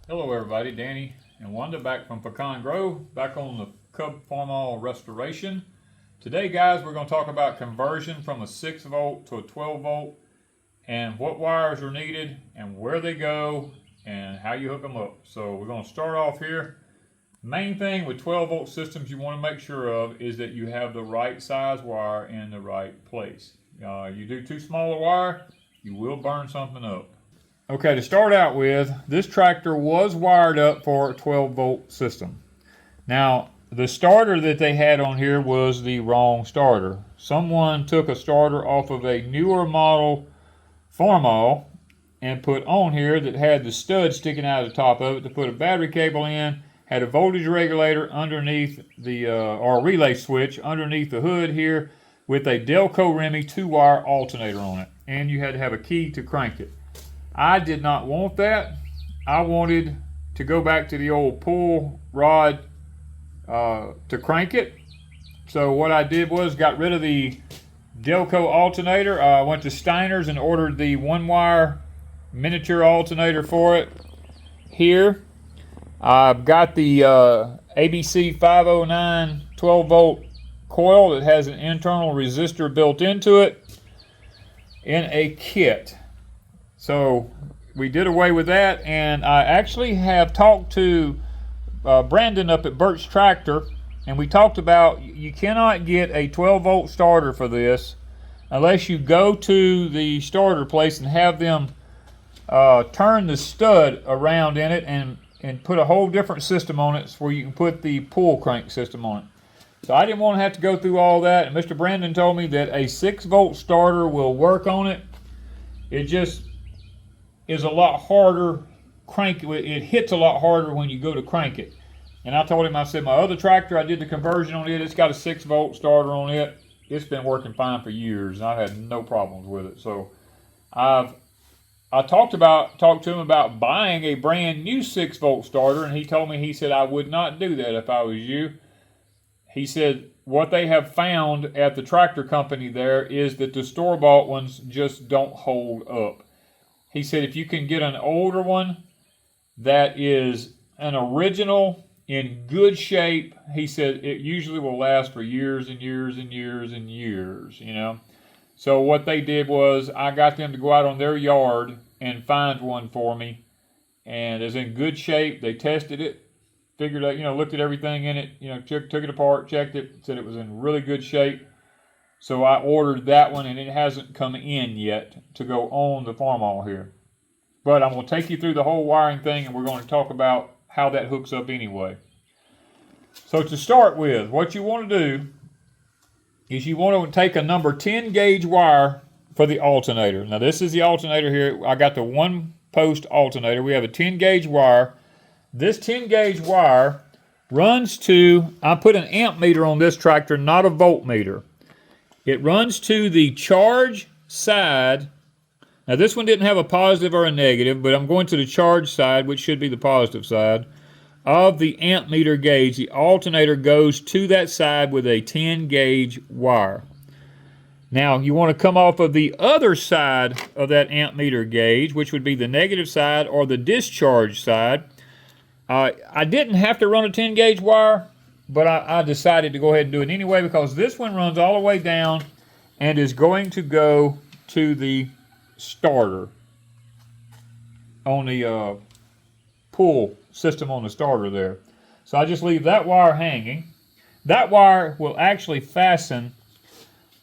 Hello everybody, Danny and Wanda back from Pecan Grove, back on the Cub Farmall restoration. Today guys, we're going to talk about conversion from a 6 volt to a 12 volt and what wires are needed and where they go and how you hook them up. So we're going to start off here. Main thing with 12 volt systems you want to make sure of is that you have the right size wire in the right place. You do too small a wire, you will burn something up. Okay, to start out with, this tractor was wired up for a 12 volt system. Now, the starter that they had on here was the wrong starter. Someone took a starter off of a newer model Farmall and put on here that had the stud sticking out of the top of it to put a battery cable in, had a voltage regulator underneath the, or a relay switch underneath the hood here with a Delco Remy 2-wire alternator on it. And you had to have a key to crank it. I did not want that. I wanted to go back to the old pull rod to crank it. So what I did was got rid of the Delco alternator. I went to Steiner's and ordered the 1-wire miniature alternator for it. Here, I've got the ABC 509 12 volt coil that has an internal resistor built into it in a kit. So we did away with that, and I actually have talked to Brandon up at Birch Tractor, and we talked about you cannot get a 12 volt starter for this unless you go to the starter place and have them turn the stud around in it and put a whole different system on it where you can put the pull crank system on it. So I didn't want to have to go through all that, and Mr. Brandon told me that a 6 volt starter will work on it. It just is a lot harder it hits a lot harder when you go to crank it. And I told him, I said, my other tractor, I did the conversion on it, it's got a 6 volt starter on it. It's been working fine for years, and I've had no problems with it. So I talked to him about buying a brand new 6 volt starter, and he told me, he said, I would not do that if I was you. He said, what they have found at the tractor company there is that the store-bought ones just don't hold up. He said if you can get an older one that is an original in good shape, he said it usually will last for years and years and years and years, you know. So what they did was I got them to go out on their yard and find one for me, and it's in good shape. They tested it, figured out, you know, looked at everything in it, you know, took it apart, checked it, said it was in really good shape. So I ordered that one, and it hasn't come in yet to go on the Farmall here. But I'm going to take you through the whole wiring thing, and we're going to talk about how that hooks up anyway. So to start with, what you want to do is you want to take a number 10 gauge wire for the alternator. Now this is the alternator here. I got the 1-post alternator. We have a 10 gauge wire. This 10 gauge wire runs to, I put an amp meter on this tractor, not a voltmeter. It runs to the charge side. Now this one didn't have a positive or a negative, but I'm going to the charge side, which should be the positive side, of the amp meter gauge. The alternator goes to that side with a 10 gauge wire. Now you want to come off of the other side of that amp meter gauge, which would be the negative side or the discharge side. I didn't have to run a 10 gauge wire, but I decided to go ahead and do it anyway because this one runs all the way down and is going to go to the starter on the pull system on the starter there. So I just leave that wire hanging. That wire will actually fasten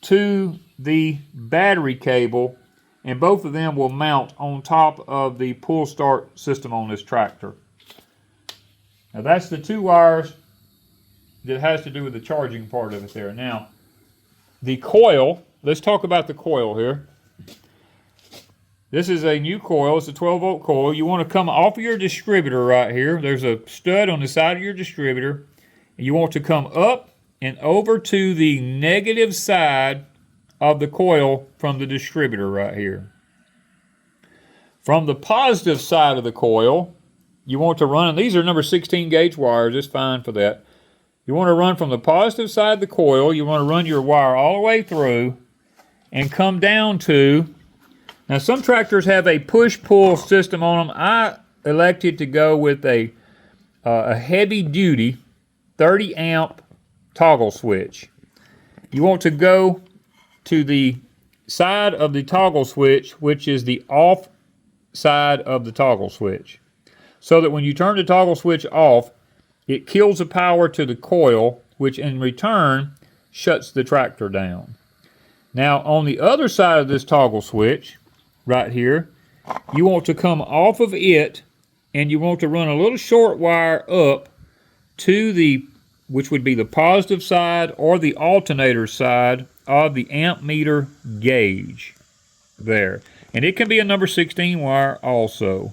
to the battery cable, and both of them will mount on top of the pull start system on this tractor. Now that's the 2 wires that has to do with the charging part of it there. Now, the coil, let's talk about the coil here. This is a new coil. It's a 12 volt coil. You want to come off of your distributor right here. There's a stud on the side of your distributor. And you want to come up and over to the negative side of the coil from the distributor right here. From the positive side of the coil, you want to run, and these are number 16 gauge wires. It's fine for that. You want to run from the positive side of the coil, you want to run your wire all the way through and come down to, now some tractors have a push-pull system on them. elected to go with a heavy duty 30 amp toggle switch. You want to go to the side of the toggle switch, which is the off side of the toggle switch, so that when you turn the toggle switch off, it kills the power to the coil, which in return shuts the tractor down. Now on the other side of this toggle switch, right here, you want to come off of it and you want to run a little short wire up to the, which would be the positive side or the alternator side of the amp meter gauge there. And it can be a number 16 wire also.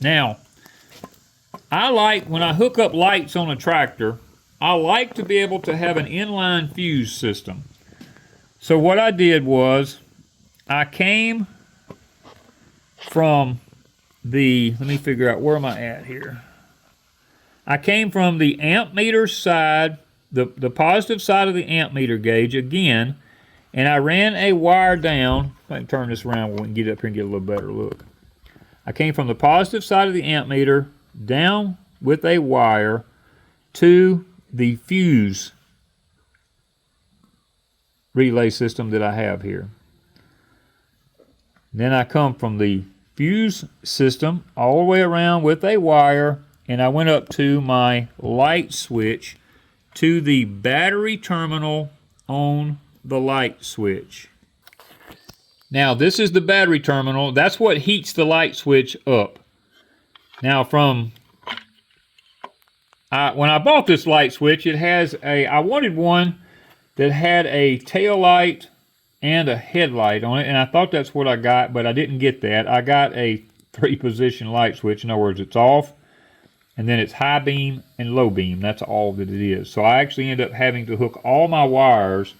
Now, I like, when I hook up lights on a tractor, I like to be able to have an inline fuse system. So what I did was, I came from the, let me figure out, where am I at here? I came from the amp meter side, the positive side of the amp meter gauge again, and I ran a wire down. If I can turn this around, we can get up here and get a little better look. I came from the positive side of the amp meter down with a wire to the fuse relay system that I have here. Then I come from the fuse system all the way around with a wire, and I went up to my light switch to the battery terminal on the light switch. Now this is the battery terminal. That's what heats the light switch up. Now from when I bought this light switch, it has a, I wanted one that had a tail light and a headlight on it, and I thought that's what I got, but I didn't get that. I got a 3-position light switch. In other words, it's off, and then it's high beam and low beam. That's all that it is. So I actually ended up having to hook all my wires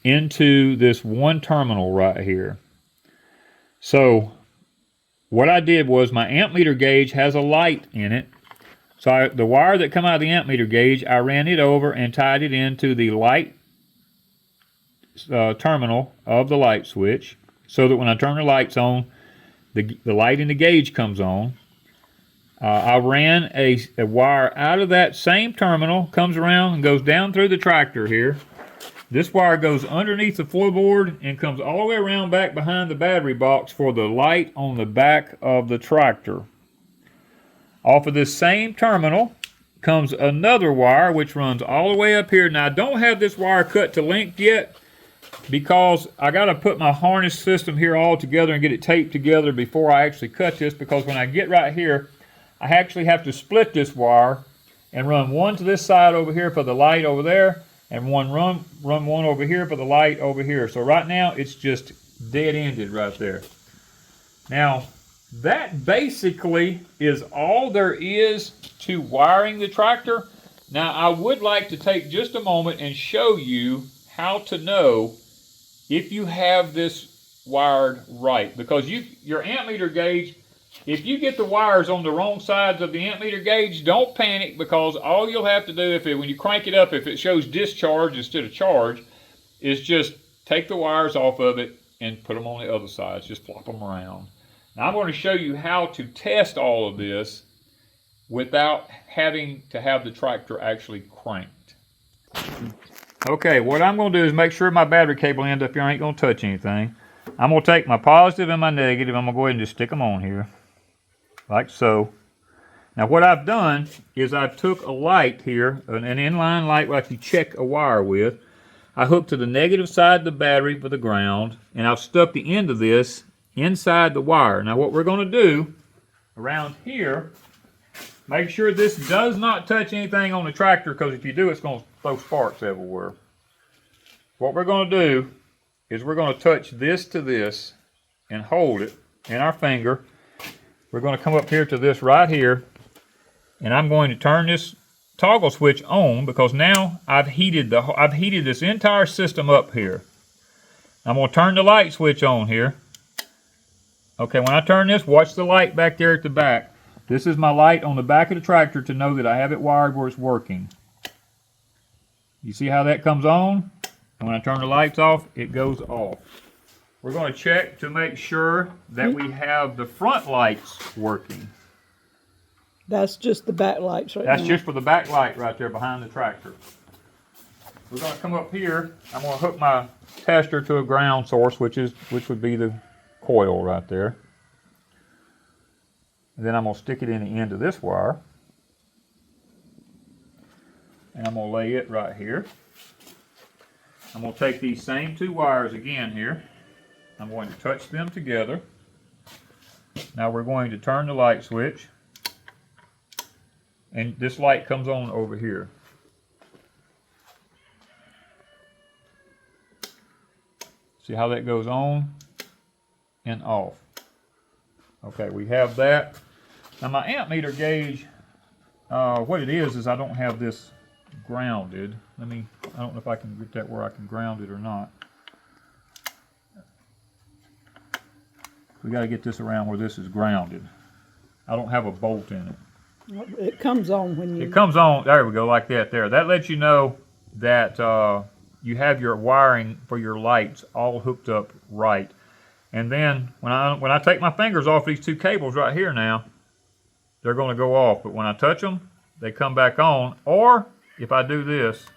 into this one terminal right here. So what I did was, my amp meter gauge has a light in it. So the wire that come out of the amp meter gauge, I ran it over and tied it into the light terminal of the light switch, so that when I turn the lights on, the light in the gauge comes on. I ran a wire out of that same terminal, comes around and goes down through the tractor here. This wire goes underneath the floorboard and comes all the way around back behind the battery box for the light on the back of the tractor. Off of this same terminal comes another wire which runs all the way up here. Now I don't have this wire cut to length yet, because I got to put my harness system here all together and get it taped together before I actually cut this, because when I get right here, I actually have to split this wire and run one to this side over here for the light over there, and run one over here for the light over here. So right now it's just dead-ended right there. Now that basically is all there is to wiring the tractor. Now I would like to take just a moment and show you how to know if you have this wired right, because your amp meter gauge, if you get the wires on the wrong sides of the amp meter gauge, don't panic, because all you'll have to do, when you crank it up, if it shows discharge instead of charge, is just take the wires off of it and put them on the other sides. Just flop them around. Now I'm going to show you how to test all of this without having to have the tractor actually cranked. Okay, what I'm going to do is make sure my battery cable end up here ain't going to touch anything. I'm going to take my positive and my negative. I'm going to go ahead and just stick them on here, like so. Now what I've done is I've took a light here, an inline light like you check a wire with. I hooked to the negative side of the battery for the ground, and I've stuck the end of this inside the wire. Now what we're going to do around here, make sure this does not touch anything on the tractor, because if you do, it's going to throw sparks everywhere. What we're going to do is we're going to touch this to this and hold it in our finger. We're going to come up here to this right here, and I'm going to turn this toggle switch on, because now I've heated this entire system up here. I'm going to turn the light switch on here. Okay, when I turn this, watch the light back there at the back. This is my light on the back of the tractor to know that I have it wired where it's working. You see how that comes on? And when I turn the lights off, it goes off. we're going to check to make sure that we have the front lights working. That's just the back lights right That's now. just for the back light right there behind the tractor. We're going to come up here. I'm going to hook my tester to a ground source, which would be the coil right there. And then I'm going to stick it in the end of this wire. And I'm going to lay it right here. I'm going to take these same two wires again here. I'm going to touch them together. Now we're going to turn the light switch. And this light comes on over here. See how that goes on and off. Okay, we have that. Now my amp meter gauge, what it is I don't have this grounded. I don't know if I can get that where I can ground it or not. We got to get this around where this is grounded. I don't have a bolt in it. It comes on when you... It comes on, there we go, like that there. That lets you know that you have your wiring for your lights all hooked up right. And then when I take my fingers off these two cables right here now, they're going to go off. But when I touch them, they come back on. Or if I do this,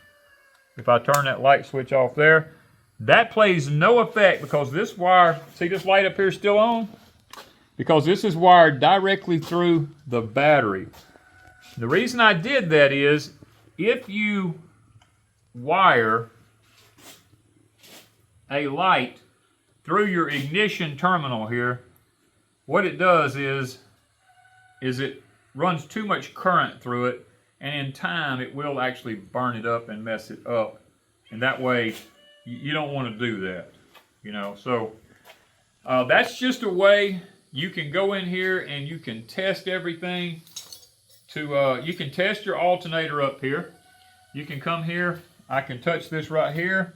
if I turn that light switch off there, that plays no effect because this wire, see this light up here still on? Because this is wired directly through the battery. The reason I did that is if you wire a light through your ignition terminal here, what it does is it runs too much current through it, and in time it will actually burn it up and mess it up. And that way you don't want to do that, you know. So that's just a way you can go in here and you can test everything. You can test your alternator up here. You can come here. I can touch this right here.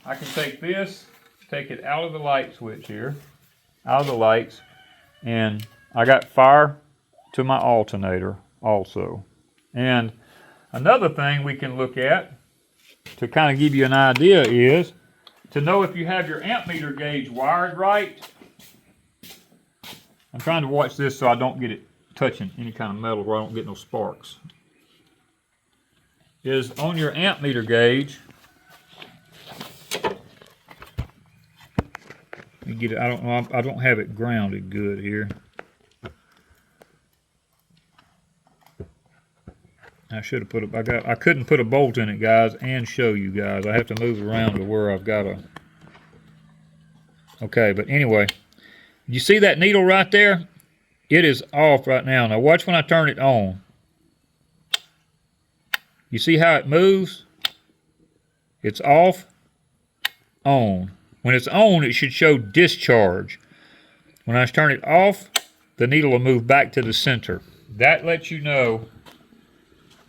I can take this, take it out of the light switch here, out of the lights, and I got fire to my alternator also. And another thing we can look at to kind of give you an idea is to know if you have your amp meter gauge wired right. I'm trying to watch this so I don't get it touching any kind of metal where I don't get no sparks. Is on your amp meter gauge, you get it, I don't have it grounded good here. I should have put I couldn't put a bolt in it, guys, and show you guys. I have to move around to where I've got a... Okay, but anyway, you see that needle right there? It is off right now. Now watch when I turn it on. You see how it moves? It's off, on. When it's on, it should show discharge. When I turn it off, the needle will move back to the center. That lets you know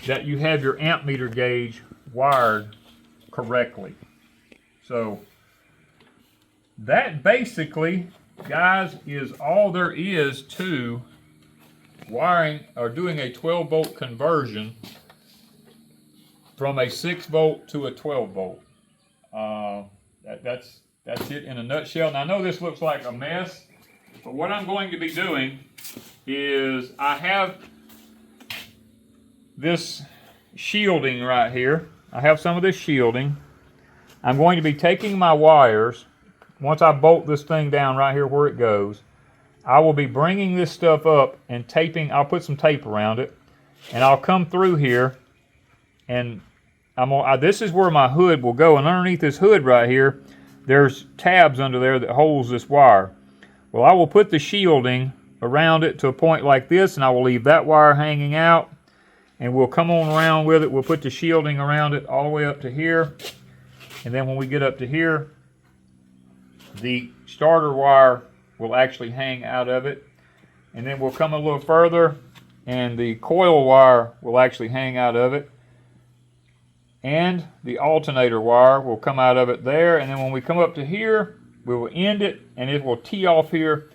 that you have your amp meter gauge wired correctly. So that basically, guys, is all there is to wiring or doing a 12 volt conversion from a 6 volt to a 12 volt. That's it in a nutshell. Now I know this looks like a mess, but what I'm going to be doing is I have this shielding right here. I have some of this shielding. I'm going to be taking my wires. Once I bolt this thing down right here where it goes, I will be bringing this stuff up and taping. I'll put some tape around it, and I'll come through here, and this is where my hood will go. And underneath this hood right here, there's tabs under there that holds this wire. Well, I will put the shielding around it to a point like this, and I will leave that wire hanging out, and we'll come on around with it. We'll put the shielding around it all the way up to here, and then when we get up to here, the starter wire will actually hang out of it, and then we'll come a little further and the coil wire will actually hang out of it, and the alternator wire will come out of it there, and then when we come up to here, we will end it and it will tee off here.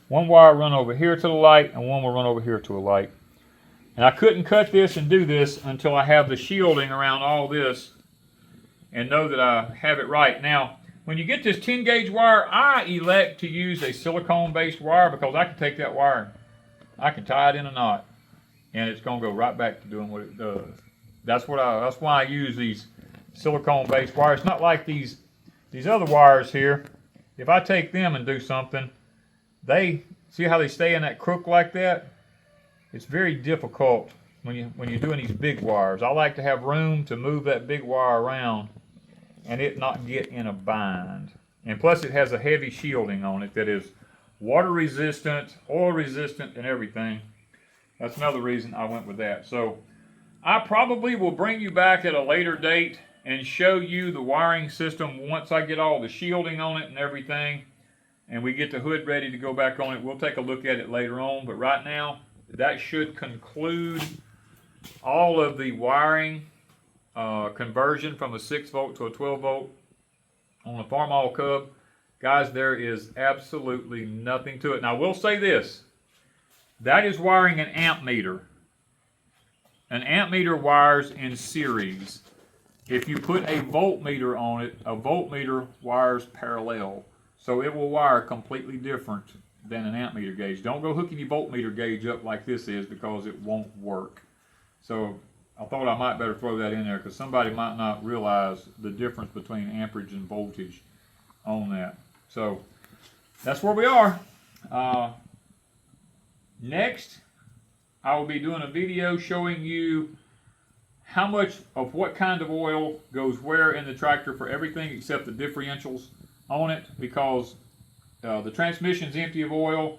One wire run over here to the light and one will run over here to a light. And I couldn't cut this and do this until I have the shielding around all this and know that I have it right. Now, when you get this 10 gauge wire, I elect to use a silicone based wire because I can take that wire, I can tie it in a knot, and it's gonna go right back to doing what it does. That's why I use these silicone based wires. It's not like these other wires here. If I take them and do something, they see how they stay in that crook like that. It's very difficult when you're doing these big wires. I like to have room to move that big wire around and it not get in a bind. And plus it has a heavy shielding on it that is water resistant, oil resistant, and everything. That's another reason I went with that. So I probably will bring you back at a later date and show you the wiring system once I get all the shielding on it and everything, and we get the hood ready to go back on it. We'll take a look at it later on, but right now that should conclude all of the wiring conversion from a 6 volt to a 12 volt on the Farmall Cub. Guys, there is absolutely nothing to it. Now I will say this, that is wiring an amp meter. An amp meter wires in series. If you put a voltmeter on it, a voltmeter wires parallel. So it will wire completely different than an amp meter gauge. Don't go hooking your voltmeter gauge up like this is because it won't work. So I thought I might better throw that in there because somebody might not realize the difference between amperage and voltage on that. So that's where we are. Next, I will be doing a video showing you how much of what kind of oil goes where in the tractor for everything except the differentials on it, because the transmission's empty of oil,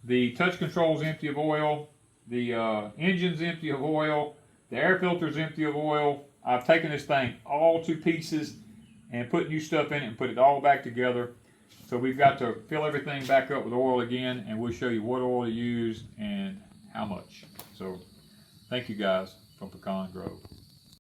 the touch control's empty of oil, the engine's empty of oil, the air filter's empty of oil. I've taken this thing all to pieces and put new stuff in it and put it all back together. So we've got to fill everything back up with oil again, and we'll show you what oil to use and how much. So thank you guys from Pecan Grove.